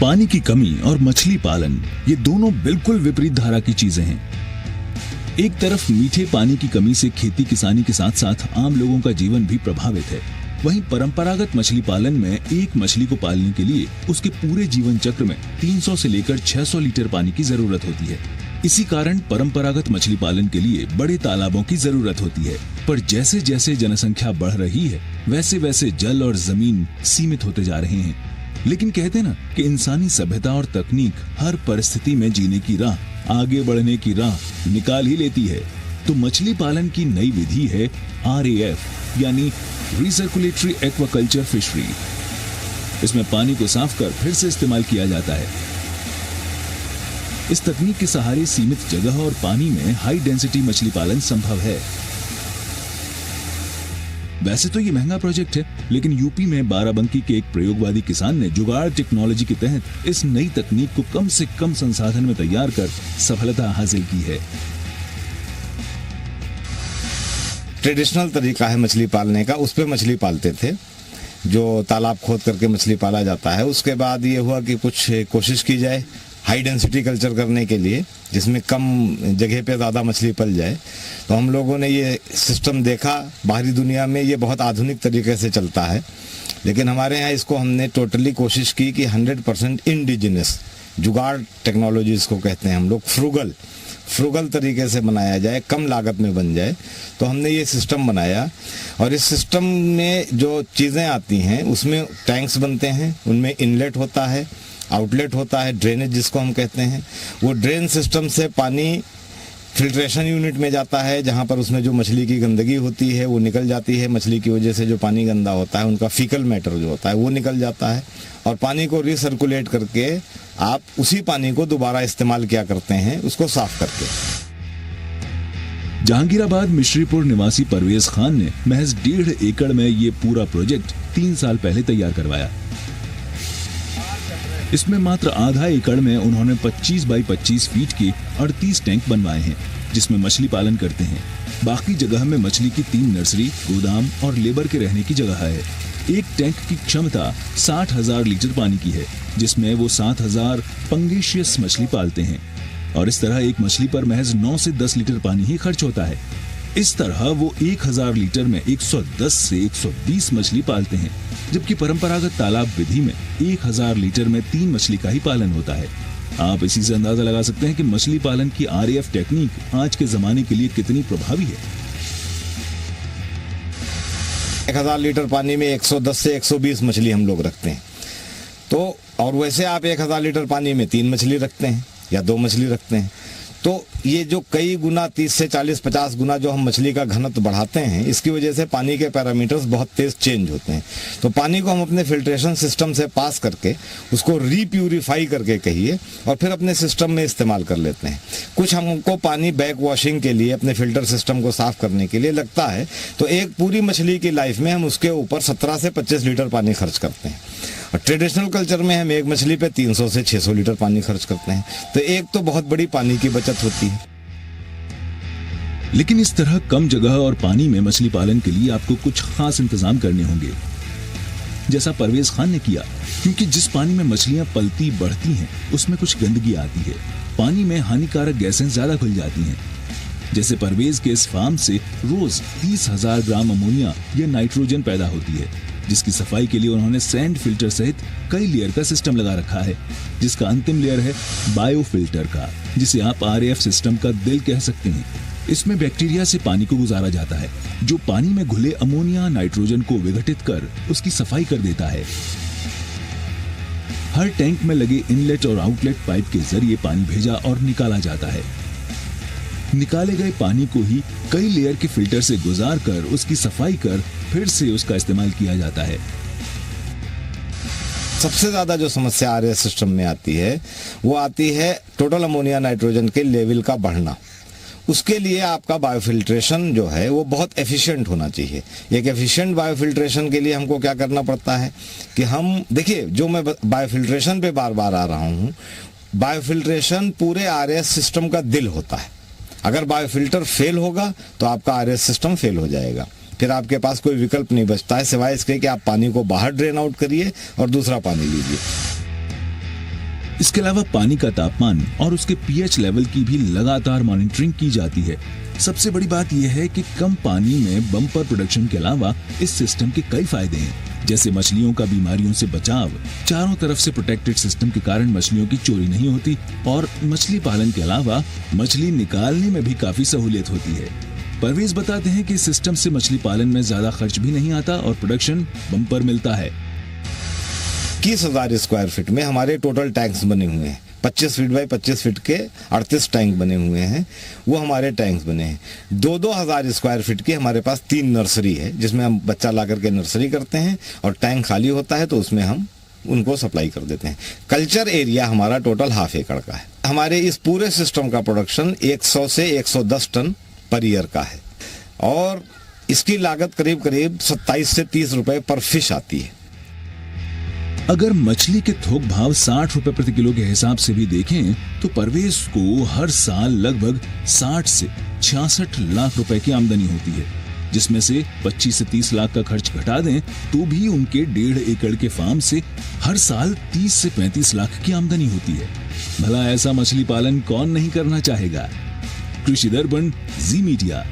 पानी की कमी और मछली पालन, ये दोनों बिल्कुल विपरीत धारा की चीजें हैं। एक तरफ मीठे पानी की कमी से खेती किसानी के साथ साथ आम लोगों का जीवन भी प्रभावित है। वहीं परंपरागत मछली पालन में एक मछली को पालने के लिए उसके पूरे जीवन चक्र में 300 से लेकर 600 लीटर पानी की जरूरत होती है। इसी कारण परंपरागत मछली पालन के लिए बड़े तालाबों की जरूरत होती है। पर जैसे जैसे जनसंख्या बढ़ रही है, वैसे वैसे जल और जमीन सीमित होते जा रहे हैं। लेकिन कहते ना कि इंसानी सभ्यता और तकनीक हर परिस्थिति में जीने की राह, आगे बढ़ने की राह निकाल ही लेती है। तो मछली पालन की नई विधि है RAF यानी रिसर्कुलेटरी एक्वाकल्चर फिशरी। इसमें पानी को साफ कर फिर से इस्तेमाल किया जाता है। इस तकनीक के सहारे सीमित जगह और पानी में हाई डेंसिटी मछली पालन संभव है। वैसे तो ये महंगा प्रोजेक्ट है, लेकिन यूपी में बाराबंकी के एक प्रयोगवादी किसान ने जुगाड़ टेक्नोलॉजी के तहत इस नई तकनीक को कम से कम संसाधन में तैयार कर सफलता हासिल की है। ट्रेडिशनल तरीका है मछली पालने का, उस पे मछली पालते थे, जो तालाब खोद करके मछली पाला जाता है। उसके बाद ये हुआ कि कुछ कोशिश की जाए हाई डेंसिटी कल्चर करने के लिए, जिसमें कम जगह पे ज़्यादा मछली पल जाए। तो हम लोगों ने ये सिस्टम देखा, बाहरी दुनिया में ये बहुत आधुनिक तरीके से चलता है, लेकिन हमारे यहाँ इसको हमने टोटली कोशिश की कि 100% इंडिजिनस जुगाड़ टेक्नोलॉजी इसको कहते हैं हम लोग, फ्रूगल तरीके से बनाया जाए, कम लागत में बन जाए। तो हमने ये सिस्टम बनाया और इस सिस्टम में जो चीज़ें आती हैं उसमें टैंक्स बनते हैं, उनमें इनलेट होता है, आउटलेट होता है, ड्रेनेज जिसको हम कहते हैं। वो ड्रेन सिस्टम से पानी फिल्ट्रेशन यूनिट में जाता है, जहाँ पर उसमें जो मछली की गंदगी होती है वो निकल जाती है। मछली की वजह से जो पानी गंदा होता है, उनका फीकल मैटर जो होता है वो निकल जाता है, और पानी को रिसर्कुलेट करके आप उसी पानी को दोबारा इस्तेमाल किया करते हैं, उसको साफ करके। जहांगीराबाद मिश्रीपुर निवासी परवेज खान ने महज 1.5 एकड़ में ये पूरा प्रोजेक्ट 3 साल पहले तैयार करवाया। इसमें मात्र आधा एकड़ में उन्होंने 25 बाई 25 फीट के 38 टैंक बनवाए हैं, जिसमें मछली पालन करते हैं। बाकी जगह में मछली की 3 नर्सरी, गोदाम और लेबर के रहने की जगह है। एक टैंक की क्षमता 60,000 लीटर पानी की है, जिसमें वो 7,000 पंगेशियस मछली पालते हैं। और इस तरह एक मछली पर महज 9 से 10 लीटर पानी ही खर्च होता है। इस तरह वो 1000 लीटर में 110 से 120 मछली पालते हैं, जबकि परंपरागत तालाब विधि में 1000 लीटर में 3 मछली का ही पालन होता है। आप इसी से अंदाजा लगा सकते हैं कि मछली पालन की RAF टेक्निक आज के जमाने के लिए कितनी प्रभावी है। 1000 लीटर पानी में 110 से 120 मछली हम लोग रखते हैं। तो और वैसे आप 1000 लीटर पानी में 3 मछली रखते हैं या 2 मछली रखते हैं। तो ये जो कई गुना 30 से 40-50 गुना जो हम मछली का घनत्व बढ़ाते हैं, इसकी वजह से पानी के पैरामीटर्स बहुत तेज चेंज होते हैं। तो पानी को हम अपने फिल्ट्रेशन सिस्टम से पास करके उसको रीप्यूरिफाई करके कहिए, और फिर अपने सिस्टम में इस्तेमाल कर लेते हैं। कुछ हमको पानी बैक वॉशिंग के लिए, अपने फिल्टर सिस्टम को साफ करने के लिए लगता है, तो एक पूरी मछली की लाइफ में हम उसके ऊपर 17 से 25 लीटर पानी खर्च करते हैं। और ट्रेडिशनल कल्चर में हम एक मछली पे 300 से 600 लीटर पानी खर्च करते हैं। तो एक तो बहुत बड़ी पानी की बचत होती है। लेकिन इस तरह कम जगह और पानी में मछली पालन के लिए आपको कुछ खास इंतजाम करने होंगे, जैसा परवेज खान ने किया। क्योंकि जिस पानी में मछलियां पलती बढ़ती हैं, उसमें कुछ गंदगी आती है। पानी में हानिकारक गैसें ज्यादा खुल जाती हैं। जैसे परवेज के इस फार्म से रोज 30,000 ग्राम अमोनिया या नाइट्रोजन पैदा होती है, जिसकी सफाई के लिए उन्होंने सैंड फिल्टर सहित कई लेयर का सिस्टम लगा रखा है, जिसका अंतिम लेयर है बायो फिल्टर का, जिसे आप RAF सिस्टम का दिल कह सकते हैं। इसमें बैक्टीरिया से पानी को गुजारा जाता है, जो पानी में घुले अमोनिया नाइट्रोजन को विघटित कर उसकी सफाई कर देता है। हर टैंक में लगे इनलेट और आउटलेट पाइप के जरिए पानी भेजा और निकाला जाता है। निकाले गए पानी को ही कई लेयर के फिल्टर से गुजार कर उसकी सफाई कर फिर से उसका इस्तेमाल किया जाता है। सबसे ज़्यादा जो समस्या RAF सिस्टम में आती है, वो आती है टोटल अमोनिया नाइट्रोजन के लेवल का बढ़ना। उसके लिए आपका बायोफिल्ट्रेशन जो है वो बहुत एफिशिएंट होना चाहिए। एक एफिशिएंट बायोफिल्ट्रेशन के लिए हमको क्या करना पड़ता है कि हम देखिए, जो मैं बायोफिल्ट्रेशन पे बार बार आ रहा हूँ, बायोफिल्ट्रेशन पूरे RAF सिस्टम का दिल होता है। अगर बायोफिल्टर फेल होगा तो आपका RAF सिस्टम फेल हो जाएगा। फिर आपके पास कोई विकल्प नहीं बचता है सिवाय इसके कि आप पानी को बाहर ड्रेन आउट करिए और दूसरा पानी लीजिए। इसके अलावा पानी का तापमान और उसके पीएच लेवल की भी लगातार मॉनिटरिंग की जाती है। सबसे बड़ी बात यह है कि कम पानी में बम्पर प्रोडक्शन के अलावा इस सिस्टम के कई फायदे हैं, जैसे मछलियों का बीमारियों से बचाव, चारों तरफ से प्रोटेक्टेड सिस्टम के कारण मछलियों की चोरी नहीं होती और मछली पालन के अलावा मछली निकालने में भी काफी सहूलियत होती है। परवेज बताते हैं कि इस सिस्टम से मछली पालन में ज्यादा खर्च भी नहीं आता और प्रोडक्शन बम्पर मिलता है। 21,000 स्क्वायर फीट में हमारे टोटल टैंक्स बने हुए हैं। 25 फीट बाई 25 फीट के 38 टैंक बने हुए हैं, वो हमारे टैंक्स बने हैं। 2,000 स्क्वायर फीट की हमारे पास 3 नर्सरी है, जिसमें हम बच्चा ला करके नर्सरी करते हैं और टैंक खाली होता है तो उसमें हम उनको सप्लाई कर देते हैं। कल्चर एरिया हमारा टोटल 1/2 एकड़ का है। हमारे इस पूरे सिस्टम का प्रोडक्शन 100 से 110 टन पर ईयर का है और इसकी लागत करीब करीब 27 से 30 रुपए पर फिश आती है। अगर मछली के थोक भाव 60 रुपए प्रति किलो के हिसाब से भी देखें तो परवेज को हर साल लगभग 60 से 66 लाख रुपए की आमदनी होती है, जिसमें से 25 से 30 लाख का खर्च घटा दें तो भी उनके 1.5 एकड़ के फार्म से हर साल 30 से 35 लाख की आमदनी होती है। भला ऐसा मछली पालन कौन नहीं करना चाहेगा। कृषि दर्पण, जी मीडिया।